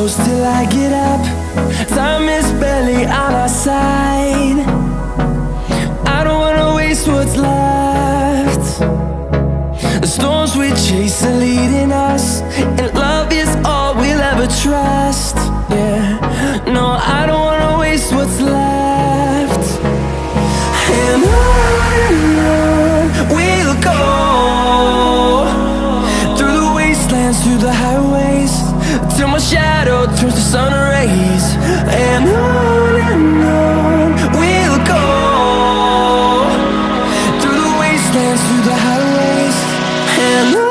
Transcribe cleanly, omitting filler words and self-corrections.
close till I get up. Time is barely on our side. I don't wanna waste what's left. The storms we chase are leading us, and love is all we'll ever trust. Yeah, no, I don't wanna waste what's left. And on we'll go, through the wastelands, through the highways, till my shadow turns to sun rays. And on we'll go, through the wastelands, through the highways, and on.